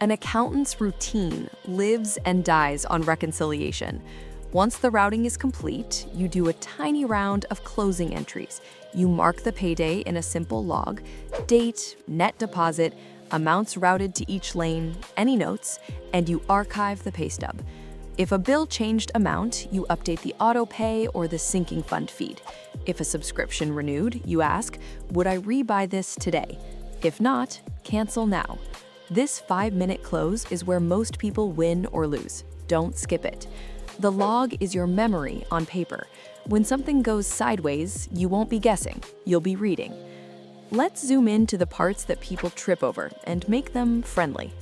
An accountant's routine lives and dies on reconciliation. Once the routing is complete, you do a tiny round of closing entries. You mark the payday in a simple log, date, net deposit, amounts routed to each lane, any notes, and you archive the pay stub. If a bill changed amount, you update the auto pay or the sinking fund feed. If a subscription renewed, you ask, would I rebuy this today? If not, cancel now. This 5-minute close is where most people win or lose. Don't skip it. The log is your memory on paper. When something goes sideways, you won't be guessing, you'll be reading. Let's zoom into the parts that people trip over and make them friendly.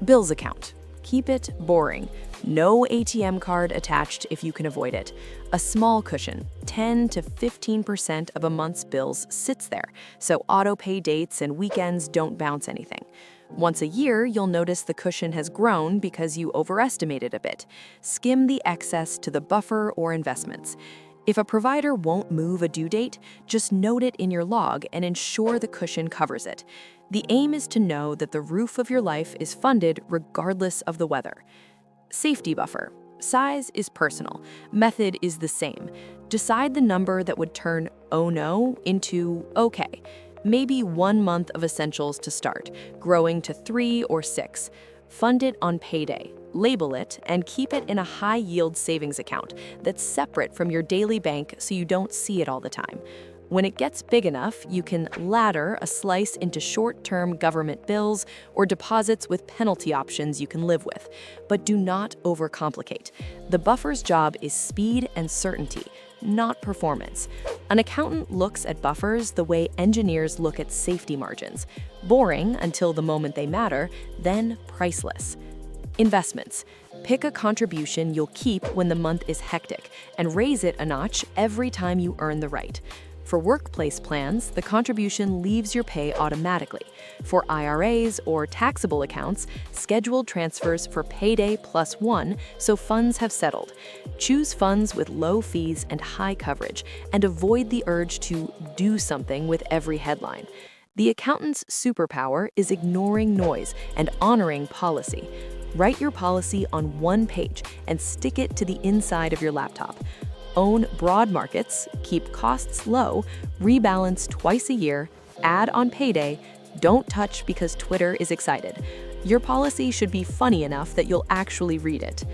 Bills account. Keep it boring. No ATM card attached if you can avoid it. A small cushion, 10 to 15% of a month's bills sits there, so auto-pay dates and weekends don't bounce anything. Once a year, you'll notice the cushion has grown because you overestimated a bit. Skim the excess to the buffer or investments. If a provider won't move a due date, just note it in your log and ensure the cushion covers it. The aim is to know that the roof of your life is funded regardless of the weather. Safety buffer. Size is personal. Method is the same. Decide the number that would turn "oh no" into "okay." Maybe 1 month of essentials to start, growing to 3 or 6. Fund it on payday. Label it and keep it in a high-yield savings account that's separate from your daily bank so you don't see it all the time. When it gets big enough, you can ladder a slice into short-term government bills or deposits with penalty options you can live with. But do not overcomplicate. The buffer's job is speed and certainty, not performance. An accountant looks at buffers the way engineers look at safety margins. Boring until the moment they matter, then priceless. Investments. Pick a contribution you'll keep when the month is hectic and raise it a notch every time you earn the right. For workplace plans, the contribution leaves your pay automatically. For IRAs or taxable accounts, scheduled transfers for payday +1 so funds have settled. Choose funds with low fees and high coverage, and avoid the urge to do something with every headline. The accountant's superpower is ignoring noise and honoring policy. Write your policy on 1 page and stick it to the inside of your laptop. Own broad markets, keep costs low, rebalance twice a year, add on payday, don't touch because Twitter is excited. Your policy should be funny enough that you'll actually read it.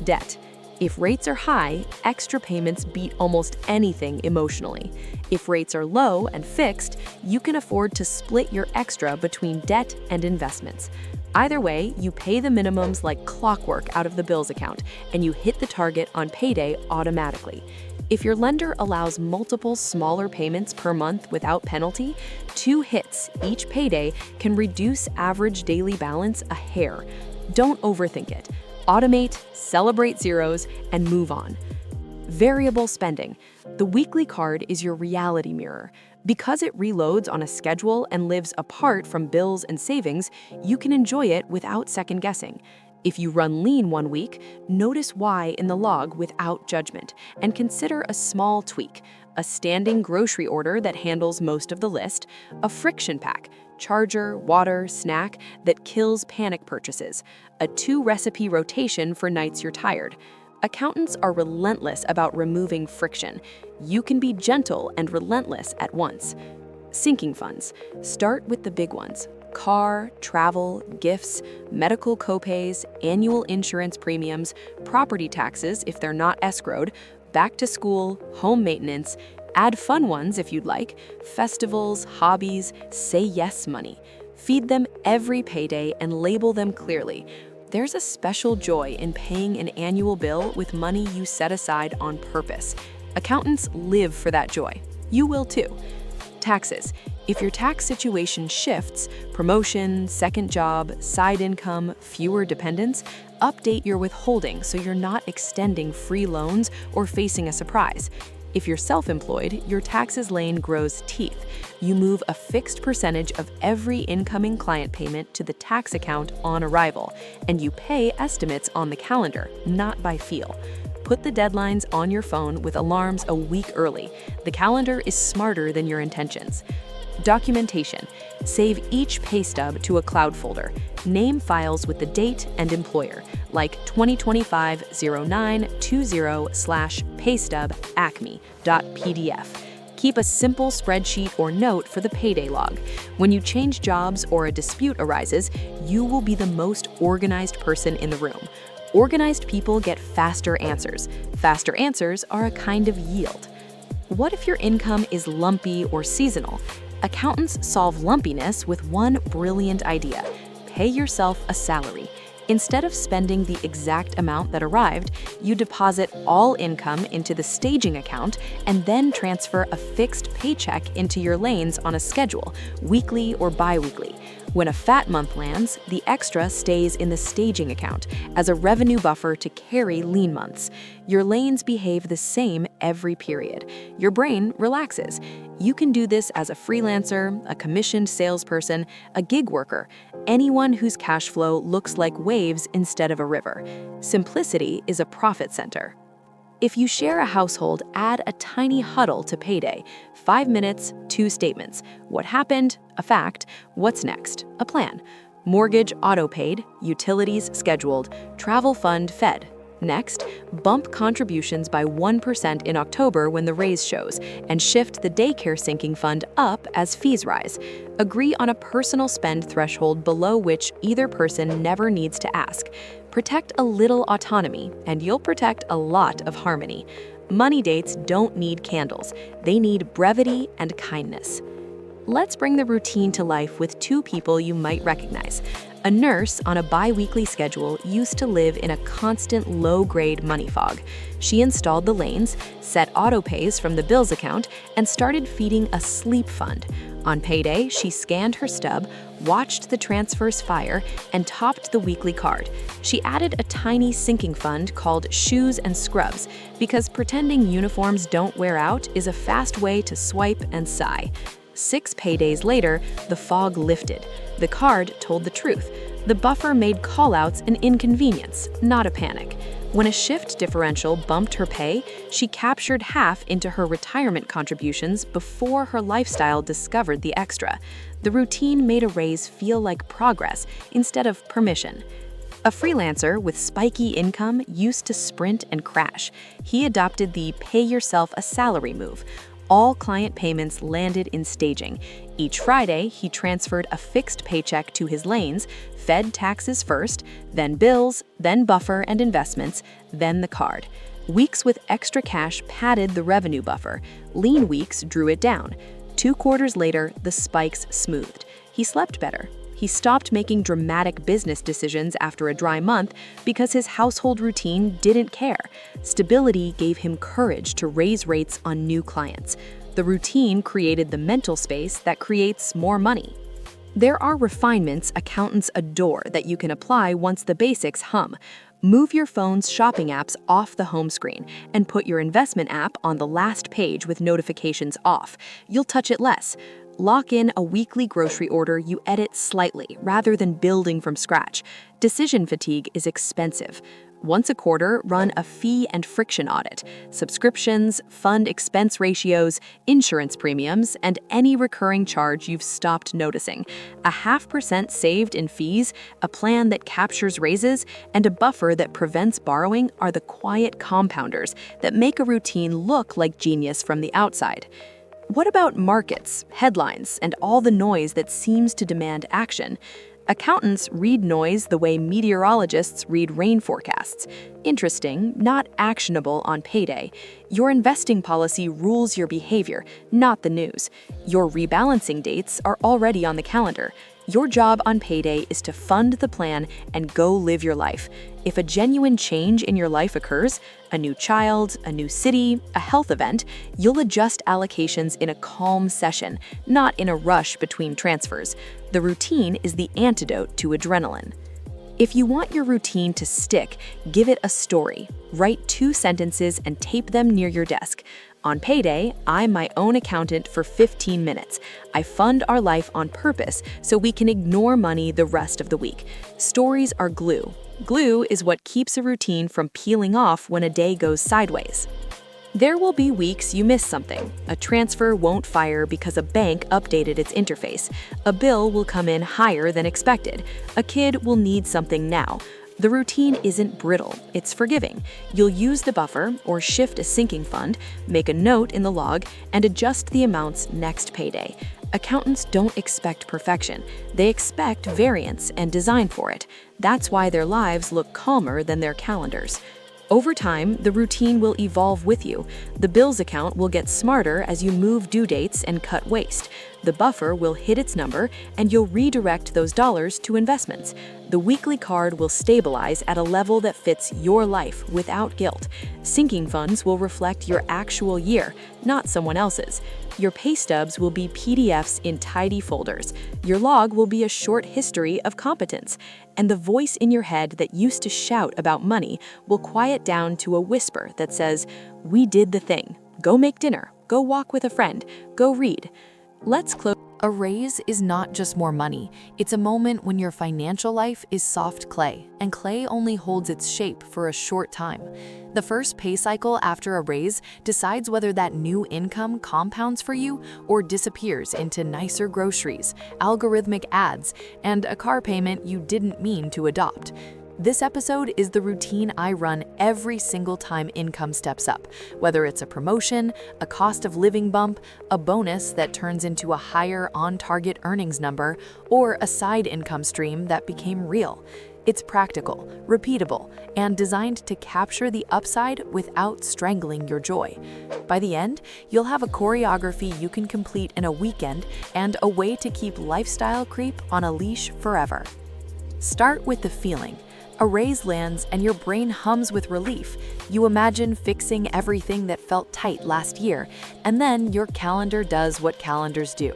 Debt. If rates are high, extra payments beat almost anything emotionally. If rates are low and fixed, you can afford to split your extra between debt and investments. Either way, you pay the minimums like clockwork out of the bills account, and you hit the target on payday automatically. If your lender allows multiple smaller payments per month without penalty, 2 hits each payday can reduce average daily balance a hair. Don't overthink it. Automate, celebrate zeros, and move on. Variable spending. The weekly card is your reality mirror. Because it reloads on a schedule and lives apart from bills and savings, you can enjoy it without second guessing. If you run lean 1 week, notice why in the log without judgment, and consider a small tweak: a standing grocery order that handles most of the list, a friction pack, charger, water, snack that kills panic purchases, a 2-recipe rotation for nights you're tired. Accountants are relentless about removing friction. You can be gentle and relentless at once. Sinking funds. Start with the big ones: car, travel, gifts, medical copays, annual insurance premiums, property taxes if they're not escrowed, back to school, home maintenance. Add fun ones if you'd like: festivals, hobbies, say yes money. Feed them every payday and label them clearly. There's a special joy in paying an annual bill with money you set aside on purpose. Accountants live for that joy. You will too. Taxes. If your tax situation shifts, promotion, second job, side income, fewer dependents, update your withholding so you're not extending free loans or facing a surprise. If you're self-employed, your taxes lane grows teeth. You move a fixed percentage of every incoming client payment to the tax account on arrival, and you pay estimates on the calendar, not by feel. Put the deadlines on your phone with alarms a week early. The calendar is smarter than your intentions. Documentation. Save each pay stub to a cloud folder. Name files with the date and employer, like 2025-0920/paystub-acme.pdf. Keep a simple spreadsheet or note for the payday log. When you change jobs or a dispute arises, you will be the most organized person in the room. Organized people get faster answers. Faster answers are a kind of yield. What if your income is lumpy or seasonal? Accountants solve lumpiness with one brilliant idea. Pay yourself a salary. Instead of spending the exact amount that arrived, you deposit all income into the staging account and then transfer a fixed paycheck into your lanes on a schedule, weekly or bi-weekly. When a fat month lands, the extra stays in the staging account as a revenue buffer to carry lean months. Your lanes behave the same every period. Your brain relaxes. You can do this as a freelancer, a commissioned salesperson, a gig worker, anyone whose cash flow looks like waves instead of a river. Simplicity is a profit center. If you share a household, add a tiny huddle to payday. 5 minutes, 2 statements. What happened? A fact. What's next? A plan. Mortgage auto-paid, utilities scheduled, travel fund fed. Next, bump contributions by 1% in October when the raise shows, and shift the daycare sinking fund up as fees rise. Agree on a personal spend threshold below which either person never needs to ask. Protect a little autonomy, and you'll protect a lot of harmony. Money dates don't need candles. They need brevity and kindness. Let's bring the routine to life with 2 people you might recognize. A nurse on a bi-weekly schedule used to live in a constant low-grade money fog. She installed the lanes, set auto-pays from the bills account, and started feeding a sleep fund. On payday, she scanned her stub, watched the transfers fire, and topped the weekly card. She added a tiny sinking fund called Shoes and Scrubs, because pretending uniforms don't wear out is a fast way to swipe and sigh. 6 paydays later, the fog lifted. The card told the truth. The buffer made callouts an inconvenience, not a panic. When a shift differential bumped her pay, she captured half into her retirement contributions before her lifestyle discovered the extra. The routine made a raise feel like progress instead of permission. A freelancer with spiky income used to sprint and crash. He adopted the pay yourself a salary move. All client payments landed in staging. Each Friday, he transferred a fixed paycheck to his lanes, fed taxes first, then bills, then buffer and investments, then the card. Weeks with extra cash padded the revenue buffer. Lean weeks drew it down. 2 quarters later, the spikes smoothed. He slept better. He stopped making dramatic business decisions after a dry month because his household routine didn't care. Stability gave him courage to raise rates on new clients. The routine created the mental space that creates more money. There are refinements accountants adore that you can apply once the basics hum. Move your phone's shopping apps off the home screen and put your investment app on the last page with notifications off. You'll touch it less. Lock in a weekly grocery order you edit slightly rather than building from scratch. Decision fatigue is expensive. Once a quarter, run a fee and friction audit. Subscriptions, fund expense ratios, insurance premiums, and any recurring charge you've stopped noticing. A 0.5% saved in fees, a plan that captures raises, and a buffer that prevents borrowing are the quiet compounders that make a routine look like genius from the outside. What about markets, headlines, and all the noise that seems to demand action? Accountants read noise the way meteorologists read rain forecasts. Interesting, not actionable on payday. Your investing policy rules your behavior, not the news. Your rebalancing dates are already on the calendar. Your job on payday is to fund the plan and go live your life. If a genuine change in your life occurs, a new child, a new city, a health event, you'll adjust allocations in a calm session, not in a rush between transfers. The routine is the antidote to adrenaline. If you want your routine to stick, give it a story. Write 2 sentences and tape them near your desk. On payday, I'm my own accountant for 15 minutes. I fund our life on purpose so we can ignore money the rest of the week. Stories are glue. Glue is what keeps a routine from peeling off when a day goes sideways. There will be weeks you miss something. A transfer won't fire because a bank updated its interface. A bill will come in higher than expected. A kid will need something now. The routine isn't brittle, it's forgiving. You'll use the buffer or shift a sinking fund, make a note in the log, and adjust the amounts next payday. Accountants don't expect perfection. They expect variance and design for it. That's why their lives look calmer than their calendars. Over time, the routine will evolve with you. The bills account will get smarter as you move due dates and cut waste. The buffer will hit its number, and you'll redirect those dollars to investments. The weekly card will stabilize at a level that fits your life without guilt. Sinking funds will reflect your actual year, not someone else's. Your pay stubs will be PDFs in tidy folders. Your log will be a short history of competence. And the voice in your head that used to shout about money will quiet down to a whisper that says, "We did the thing. Go make dinner. Go walk with a friend. Go read." Let's close. A raise is not just more money. It's a moment when your financial life is soft clay, and clay only holds its shape for a short time. The first pay cycle after a raise decides whether that new income compounds for you or disappears into nicer groceries, algorithmic ads, and a car payment you didn't mean to adopt. This episode is the routine I run every single time income steps up, whether it's a promotion, a cost of living bump, a bonus that turns into a higher on-target earnings number, or a side income stream that became real. It's practical, repeatable, and designed to capture the upside without strangling your joy. By the end, you'll have a choreography you can complete in a weekend and a way to keep lifestyle creep on a leash forever. Start with the feeling. A raise lands and your brain hums with relief. You imagine fixing everything that felt tight last year, and then your calendar does what calendars do.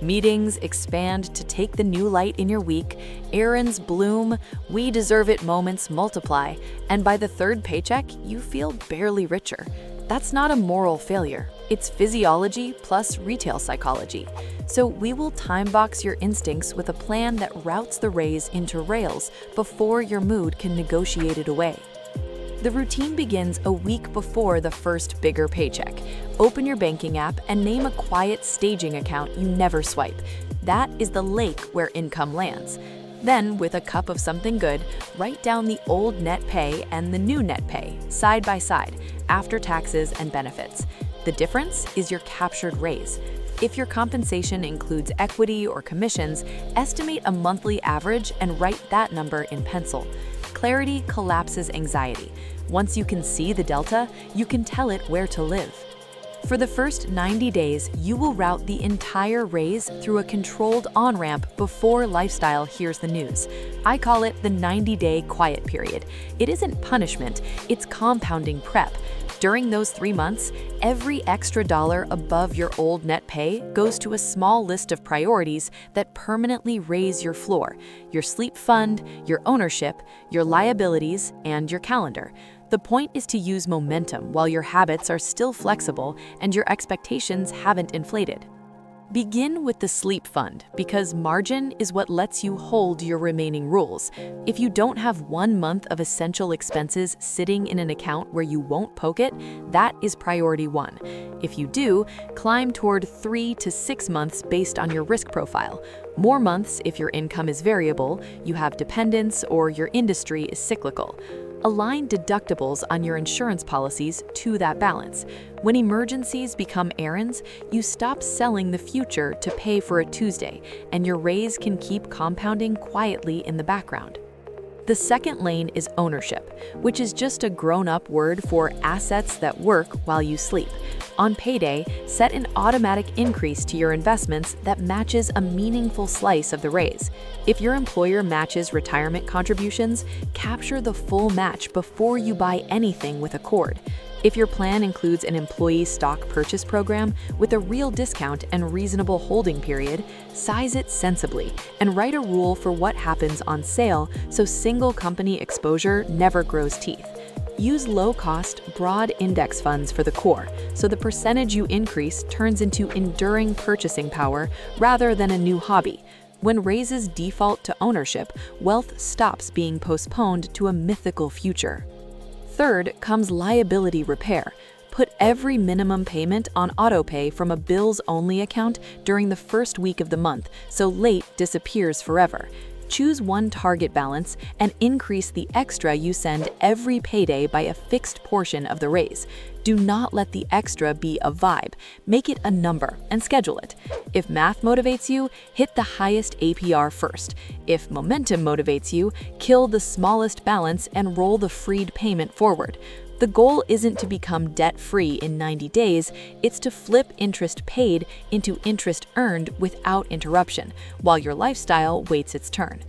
Meetings expand to take the new light in your week, errands bloom, we deserve it moments multiply, and by the third paycheck, you feel barely richer. That's not a moral failure. It's physiology plus retail psychology. So we will time box your instincts with a plan that routes the raise into rails before your mood can negotiate it away. The routine begins a week before the first bigger paycheck. Open your banking app and name a quiet staging account you never swipe. That is the lake where income lands. Then, with a cup of something good, write down the old net pay and the new net pay, side by side, after taxes and benefits. The difference is your captured raise. If your compensation includes equity or commissions, estimate a monthly average and write that number in pencil. Clarity collapses anxiety. Once you can see the delta, you can tell it where to live. For the first 90 days, you will route the entire raise through a controlled on-ramp before lifestyle hears the news. I call it the 90-day quiet period. It isn't punishment, it's compounding prep. During those 3 months, every extra dollar above your old net pay goes to a small list of priorities that permanently raise your floor: your sleep fund, your ownership, your liabilities, and your calendar. The point is to use momentum while your habits are still flexible and your expectations haven't inflated. Begin with the sleep fund because margin is what lets you hold your remaining rules. If you don't have 1 month of essential expenses sitting in an account where you won't poke it, that is priority 1. If you do, climb toward 3 to 6 months based on your risk profile. More months if your income is variable, you have dependents, or your industry is cyclical. Align deductibles on your insurance policies to that balance. When emergencies become errands, you stop selling the future to pay for a Tuesday, and your raise can keep compounding quietly in the background. The second lane is ownership, which is just a grown-up word for assets that work while you sleep. On payday, set an automatic increase to your investments that matches a meaningful slice of the raise. If your employer matches retirement contributions, capture the full match before you buy anything with Accord. If your plan includes an employee stock purchase program with a real discount and reasonable holding period, size it sensibly and write a rule for what happens on sale so single company exposure never grows teeth. Use low-cost, broad index funds for the core, so the percentage you increase turns into enduring purchasing power rather than a new hobby. When raises default to ownership, wealth stops being postponed to a mythical future. Third comes liability repair. Put every minimum payment on autopay from a bills-only account during the first week of the month, so late disappears forever. Choose one target balance and increase the extra you send every payday by a fixed portion of the raise. Do not let the extra be a vibe. Make it a number and schedule it. If math motivates you, hit the highest APR first. If momentum motivates you, kill the smallest balance and roll the freed payment forward. The goal isn't to become debt-free in 90 days, it's to flip interest paid into interest earned without interruption, while your lifestyle waits its turn.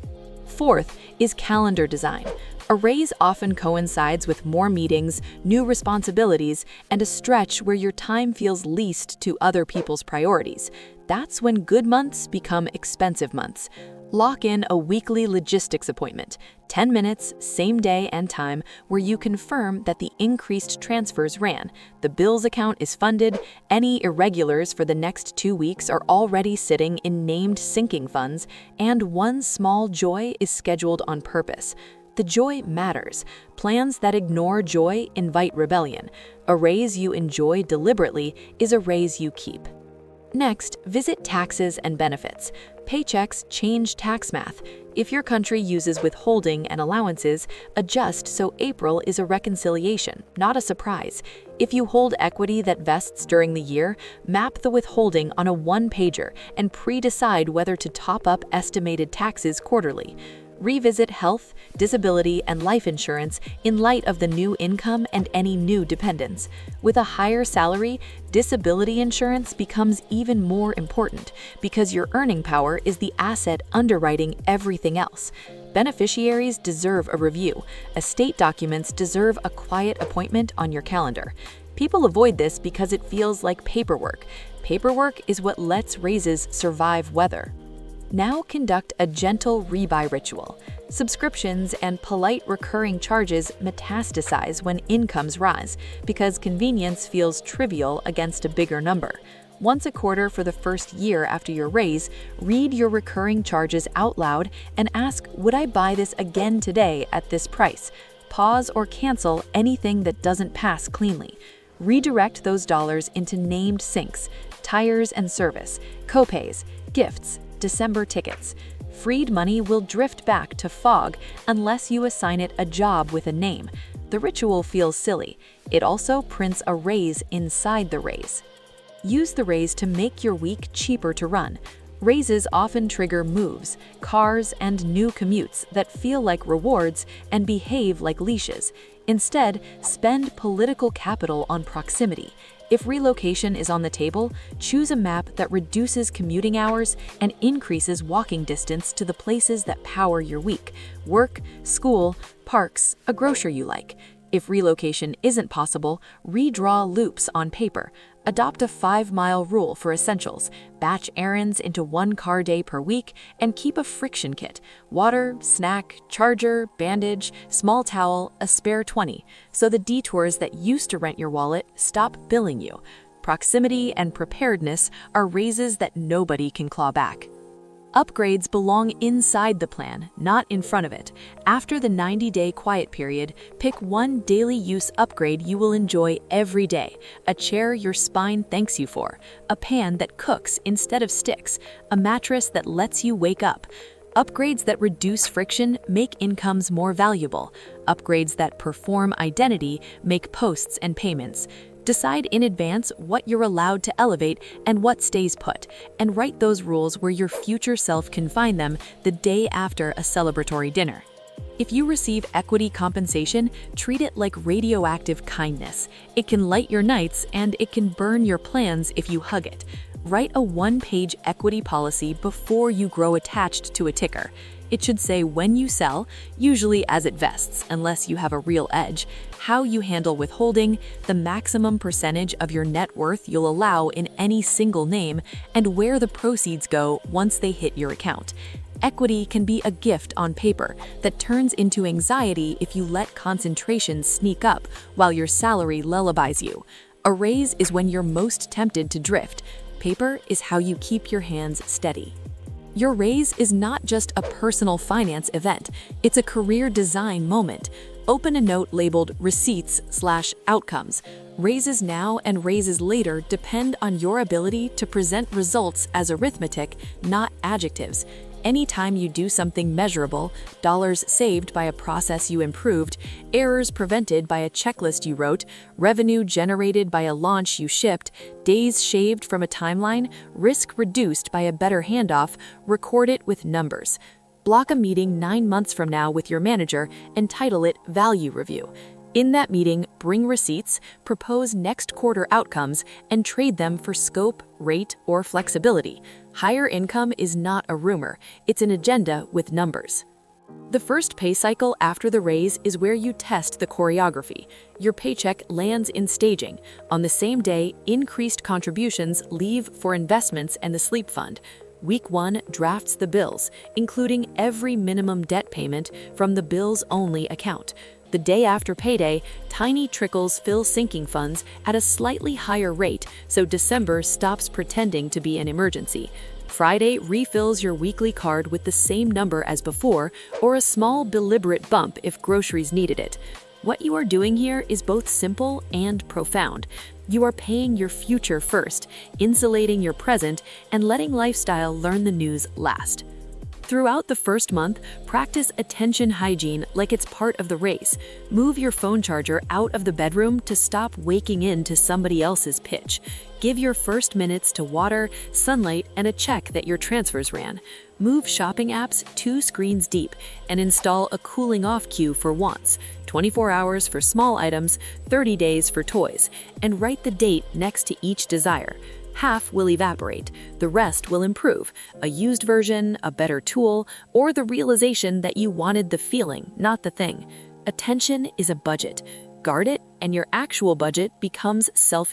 Fourth is calendar design. A raise often coincides with more meetings, new responsibilities, and a stretch where your time feels least to other people's priorities. That's when good months become expensive months. Lock in a weekly logistics appointment, 10 minutes, same day and time, where you confirm that the increased transfers ran, the bills account is funded, any irregulars for the next 2 weeks are already sitting in named sinking funds, and one small joy is scheduled on purpose. The joy matters. Plans that ignore joy invite rebellion. A raise you enjoy deliberately is a raise you keep. Next, visit taxes and benefits. Paychecks change tax math. If your country uses withholding and allowances, adjust so April is a reconciliation, not a surprise. If you hold equity that vests during the year, map the withholding on a one-pager and pre-decide whether to top up estimated taxes quarterly. Revisit health, disability, and life insurance in light of the new income and any new dependents. With a higher salary, disability insurance becomes even more important because your earning power is the asset underwriting everything else. Beneficiaries deserve a review. Estate documents deserve a quiet appointment on your calendar. People avoid this because it feels like paperwork. Paperwork is what lets raises survive weather. Now conduct a gentle rebuy ritual. Subscriptions and polite recurring charges metastasize when incomes rise because convenience feels trivial against a bigger number. Once a quarter for the first year after your raise, read your recurring charges out loud and ask, would I buy this again today at this price? Pause or cancel anything that doesn't pass cleanly. Redirect those dollars into named sinks, tires and service, copays, gifts, December tickets. Freed money will drift back to fog unless you assign it a job with a name. The ritual feels silly. It also prints a raise inside the raise. Use the raise to make your week cheaper to run. Raises often trigger moves, cars, and new commutes that feel like rewards and behave like leashes. Instead, spend political capital on proximity. If relocation is on the table, choose a map that reduces commuting hours and increases walking distance to the places that power your week: work, school, parks, a grocery you like. If relocation isn't possible, redraw loops on paper. Adopt a 5-mile rule for essentials. Batch errands into 1 car day per week and keep a friction kit: water, snack, charger, bandage, small towel, a spare 20, so the detours that used to rent your wallet stop billing you. Proximity and preparedness are raises that nobody can claw back. Upgrades belong inside the plan, not in front of it. After the 90-day quiet period, pick one daily use upgrade you will enjoy every day: a chair your spine thanks you for, a pan that cooks instead of sticks, a mattress that lets you wake up. Upgrades that reduce friction make incomes more valuable. Upgrades that perform identity make posts and payments. Decide in advance what you're allowed to elevate and what stays put, and write those rules where your future self can find them the day after a celebratory dinner. If you receive equity compensation, treat it like radioactive kindness. It can light your nights and it can burn your plans if you hug it. Write a one-page equity policy before you grow attached to a ticker. It should say when you sell, usually as it vests, unless you have a real edge, how you handle withholding, the maximum percentage of your net worth you'll allow in any single name, and where the proceeds go once they hit your account. Equity can be a gift on paper that turns into anxiety if you let concentration sneak up while your salary lullabies you. A raise is when you're most tempted to drift. Paper is how you keep your hands steady. Your raise is not just a personal finance event, it's a career design moment. Open a note labeled Receipts/Outcomes. Raises now and raises later depend on your ability to present results as arithmetic, not adjectives. Anytime you do something measurable, dollars saved by a process you improved, errors prevented by a checklist you wrote, revenue generated by a launch you shipped, days shaved from a timeline, risk reduced by a better handoff, record it with numbers. Block a meeting 9 months from now with your manager and title it Value Review. In that meeting, bring receipts, propose next quarter outcomes, and trade them for scope, rate, or flexibility. Higher income is not a rumor, it's an agenda with numbers. The first pay cycle after the raise is where you test the choreography. Your paycheck lands in staging. On the same day, increased contributions leave for investments and the sleep fund. Week 1 drafts the bills, including every minimum debt payment from the bills-only account. The day after payday, tiny trickles fill sinking funds at a slightly higher rate, so December stops pretending to be an emergency. Friday refills your weekly card with the same number as before, or a small deliberate bump if groceries needed it. What you are doing here is both simple and profound. You are paying your future first, insulating your present, and letting lifestyle learn the news last. Throughout the first month, practice attention hygiene like it's part of the race. Move your phone charger out of the bedroom to stop waking into somebody else's pitch. Give your first minutes to water, sunlight, and a check that your transfers ran. Move shopping apps 2 screens deep and install a cooling off queue for wants, 24 hours for small items, 30 days for toys, and write the date next to each desire. Half will evaporate, the rest will improve, a used version, a better tool, or the realization that you wanted the feeling, not the thing. Attention is a budget. Guard it, and your actual budget becomes self